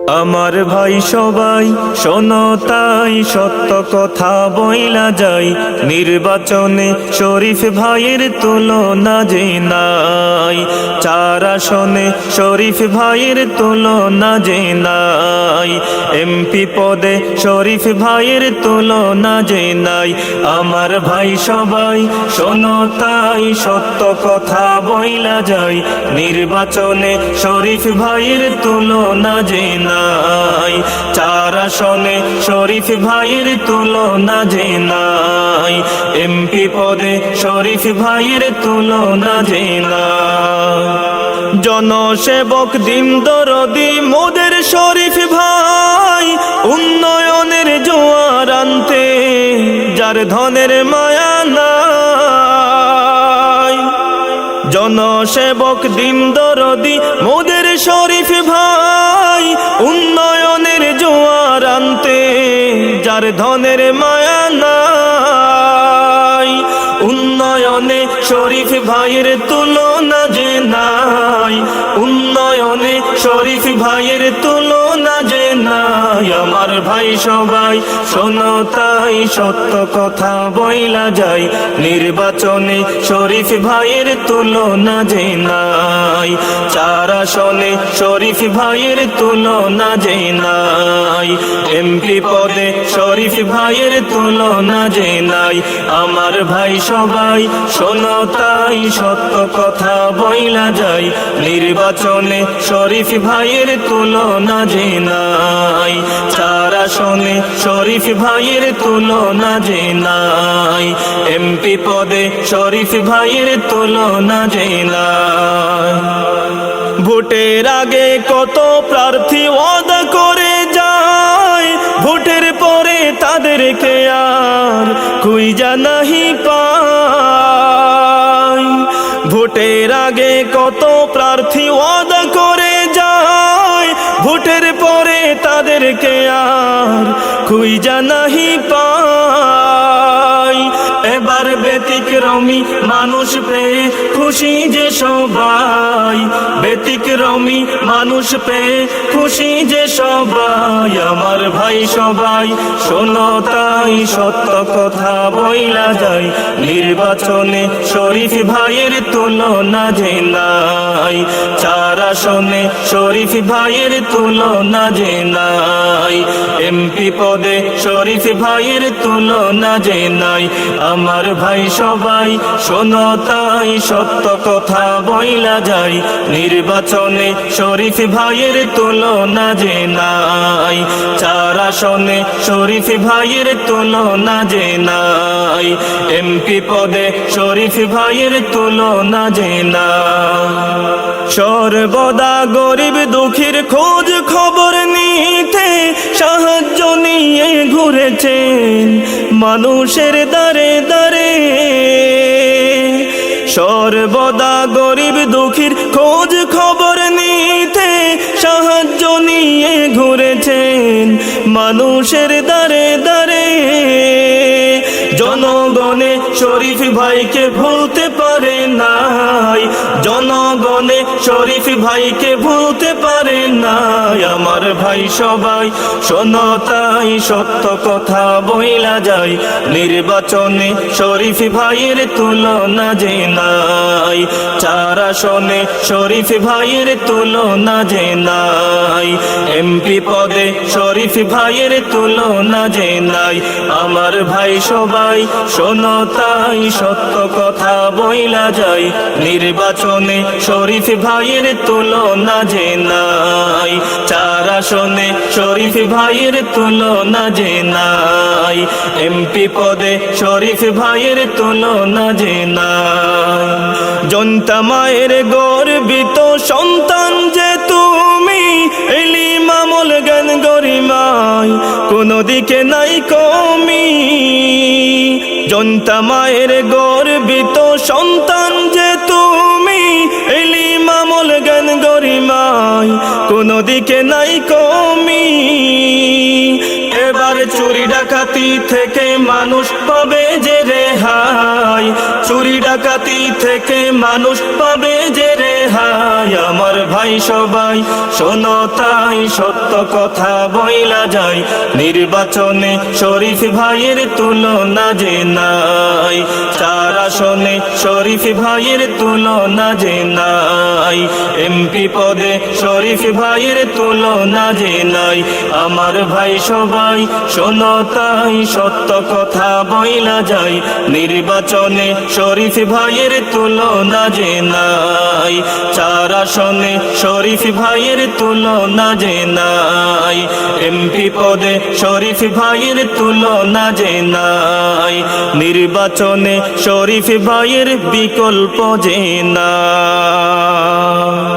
আমার ভাই সবাই শোনো তাই সত্য কথা বইলা যায়, নির্বাচনে শরীফ ভাইয়ের তুলনা যে নাই। 4 আসনে শরীফ ভাইয়ের তুলনা যে নাই, এমপি পদে শরীফ ভাইয়ের তুলনা যে নাই। আমার ভাই সবাই শোনো তাই সত্য কথা বইলা যায়, নির্বাচনে শরীফ ভাইয়ের তুলনা যে নাই। 4 আসনে শরীফ ভাইয়ের তুলনা যে নাই, এমপি পদে শরীফ ভাইয়ের তুলনা যে নাই। জনসেবক দিন দরদি মোদের শরীফ ভাই, উন্নয়নের জোয়ার আনতে যার ধনের মায়া নাই। জনসেবক দিন দরদি মোদের শরীফ ভাই, উন্নয়নের জোয়ার আনতে যার ধনের মায়া নাই। উন্নয়নে শরীফ ভাইয়ের তুলনা যে নাই, উন্নয়নে শরীফ ভাইয়ের তুলনা যে নাই। আমার ভাই সবাই শোনো তাই সত্য কথা বইলা যায়, নির্বাচনে শরীফ ভাইয়ের তুলনা যে নাই। 4 আসনে শরীফ ভাইয়ের তুলনা যে নাই, এমপি পদে শরীফ ভাইয়ের তুলনা যে নাই। আমার ভাই সবাই শোনো তাই সত্য কথা বইলা যায়, নির্বাচনে শরীফ ভাইয়ের তুলনা যে নাই। 4 আসনে শরীফ ভাইয়ের তুলনা যে নাই, এমপি পদে শরীফ ভাইয়ের তুলনা যে নাই। ভোটের আগে কত প্রার্থী ওয়াদা করে যায়, ভোটের পরে তাদেরকে আর খুঁজা নাহি পায়। ভোটের আগে কত প্রার্থী ওয়াদা করে যায়, ভোটের পরে তাদেরকে আর খুঁজা নাহি পায়। এবার ব্যতিক্রমী মানুষ পেয়ে খুশি যে সবাই, ব্যতিক্রমী মানুষ পেয়ে খুশি যে সবাই। আমার ভাই সবাই শোনো তাই সত্য কথা বইলা যায়, নির্বাচনে শরীফ ভাইয়ের তুলনা যে নাই। 4 আসনে শরীফ ভাইয়ের তুলনা যে নাই, এমপি পদে শরীফ ভাইয়ের তুলনা যে নাই। আমার ভাই সবাই শোনো তাই সত্য কথা বইলা যায়, নির্বাচনে শরীফ ভাইয়ের তুলনা যে নাই। 4 আসনে শরীফ ভাইয়ের তুলনা যে নাই, এমপি পদে শরীফ ভাইয়ের তুলনা যে নাই। সর্বদা গরিব দুঃখীর খোঁজ খবর নিতে সাহায্য নিয়ে ঘুরেছেন মানুষের দারে দারে। সর্বদা গরিব দুঃখীর খোঁজ খবর নিতে সাহায্য নিয়ে ঘুরেছেন মানুষের দারে দারে। জনগণে শরীফ ভাইকে ভুলতে পারে নাই, জনগণে শরীফ ভাইকে ভুলতে পারে নাই। আমার ভাই সবাই শোনো তাই সত্য কথা বইলা যায়, নির্বাচনে শরীফ ভাইয়ের তুলনা যে নাই। 4 আসনে শরীফ ভাইয়ের তুলনা যে নাই, এমপি পদে শরীফ ভাইয়ের তুলনা যে নাই। আমার ভাই সবাই শোনো তাই সত্য কথা বইলা যায়, নির্বাচনে শরীফ ভাইয়ের তুলনা যে নাই। 4 আসনে শরীফ ভাইয়ের তুলনা যে নাই, এমপি পদে শরীফ ভাইয়ের তুলনা যে নাই। জনতা মায়ের গর্বিত সন্তান যে তুমি, ইলম আমল জ্ঞান গরিমায় কোনো দিকে নাই কমি। জনতা মায়ের গর্বিত সন্তান যে তুমি, ইলম আমল জ্ঞান গরিমায় কোনো দিকে নাই কমি। এবার চুরি ডাকাতি থেকে মানুষ পাবে যে রেহাই, চুরি ডাকাতি থেকে মানুষ পাবে যে রেহাই। হাই আমার ভাই সবাই শোনো তাই সত্য কথা বইলা যায় নির্বাচনে শরীফ ভাইয়ের তুলনা যে নাই 4 আসনে শরীফ ভাইয়ের তুলনা যে নাই এমপি পদে শরীফ ভাইয়ের তুলনা যে নাই আমার ভাই সবাই শোনো তাই সত্য কথা বইলা যায় নির্বাচনে শরীফ ভাইয়ের তুলনা যে নাই 4 আসনে শরীফ ভাইয়ের তুলনা যে নাই এমপি পদে শরীফ ভাইয়ের তুলনা যে নাই নির্বাচনে শরীফ ভাইয়ের বিকল্প যে নাই।